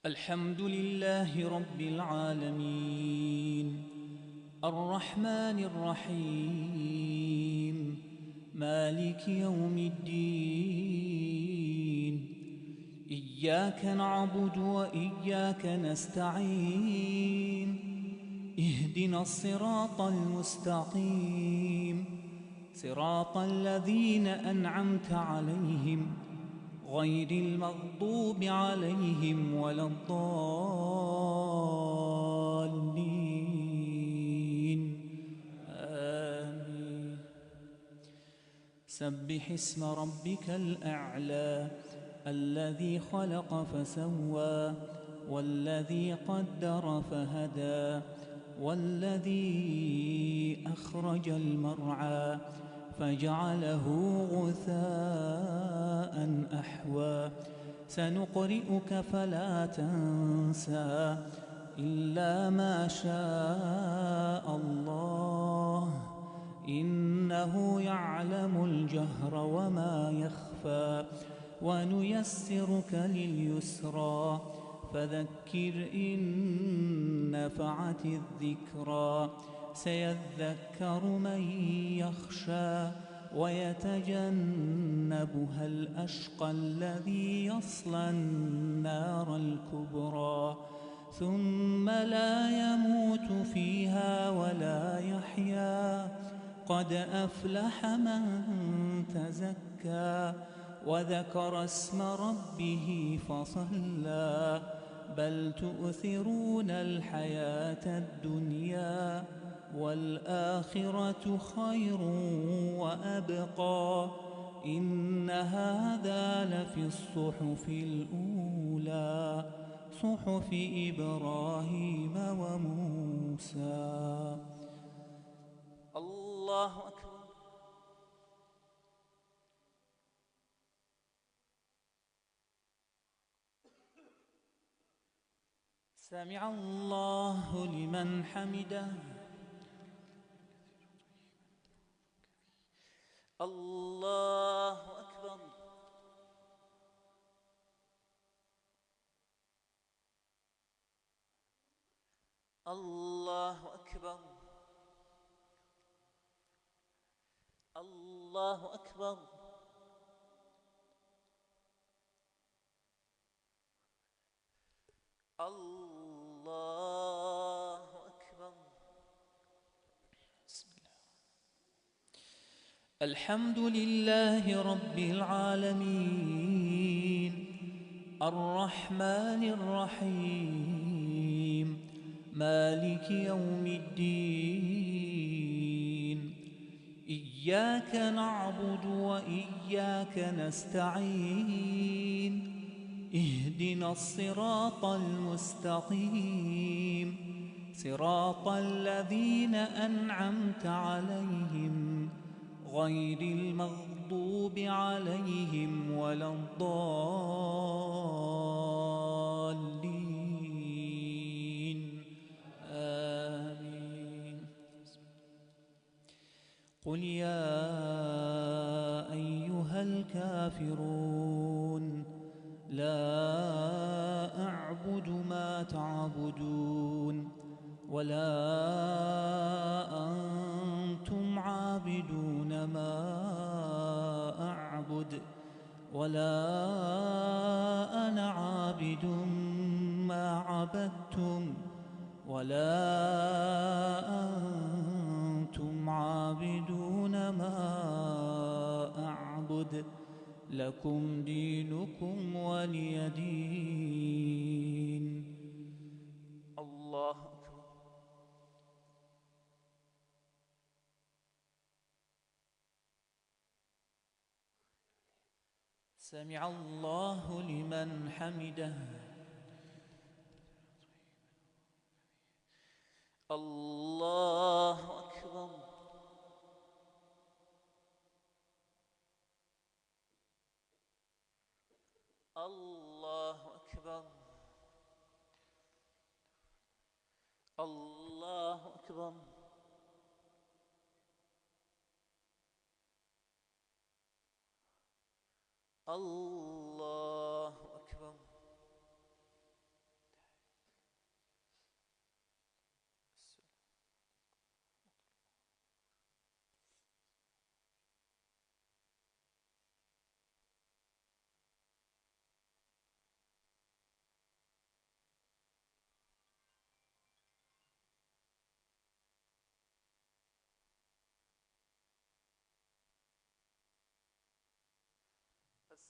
الحمد لله رب العالمين الرحمن الرحيم مالك يوم الدين إياك نعبد وإياك نستعين اهدنا الصراط المستقيم صراط الذين أنعمت عليهم غير المغضوب عليهم ولا الضالين آمين. سبح اسم ربك الأعلى الذي خلق فسوى والذي قدر فهدى والذي أخرج المرعى فجعله غثاء أحوى سنقرئك فلا تنسى إلا ما شاء الله إنه يعلم الجهر وما يخفى ونيسرك لليسرى فذكر إن نفعت الذكرى سيذكر من يخشى ويتجنبها الأشقى الذي يصلى النار الكبرى ثم لا يموت فيها ولا يحيا قد أفلح من تزكى وذكر اسم ربه فصلى بل تؤثرون الحياة الدنيا والآخرة خير وأبقى إن هذا لفي الصحف الأولى صحف إبراهيم وموسى. الله أكبر. سمع الله لمن حمده. الله أكبر. الله أكبر. الله أكبر. الله أكبر. بسم الله. الحمد لله رب العالمين الرحمن الرحيم مالك يوم الدين إياك نعبد وإياك نستعين اهدنا الصراط المستقيم صراط الذين أنعمت عليهم غير المغضوب عليهم ولا الضالين آمين. قل يا أيها الكافرون لا أعبد ما تعبدون ولا أنتم عابدون ما أعبد ولا أنا عابد ما عبدتم ولا أنتم عابدون ما أعبد لكم دينكم ولي دين. الله أكبر. سمع الله لمن حمده. الله أكبر. الله أكبر. الله أكبر. الله أكبر.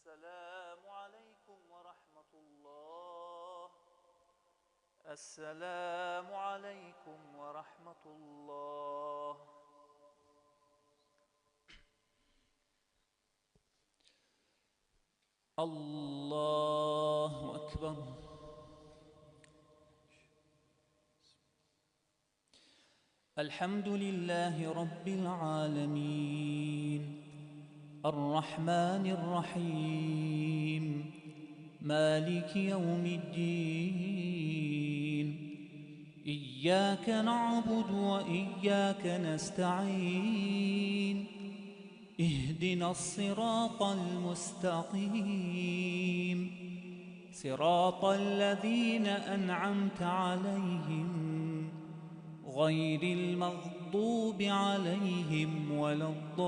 السلام عليكم ورحمة الله. السلام عليكم ورحمة الله. الله أكبر. الحمد لله رب العالمين الرحمن الرحيم مالك يوم الدين. إياك نعبد وإياك نستعين. اهدنا الصراط المستقيم صراط الذين أنعمت عليهم غير المغضوب عليهم ولا الضالين.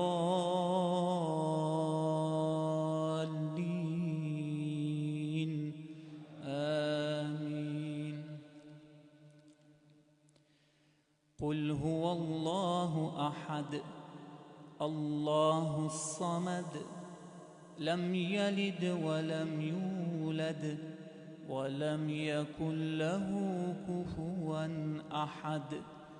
آمين. قل هو الله أحد الله الصمد لم يلد ولم يولد ولم يكن له كفوا أحد.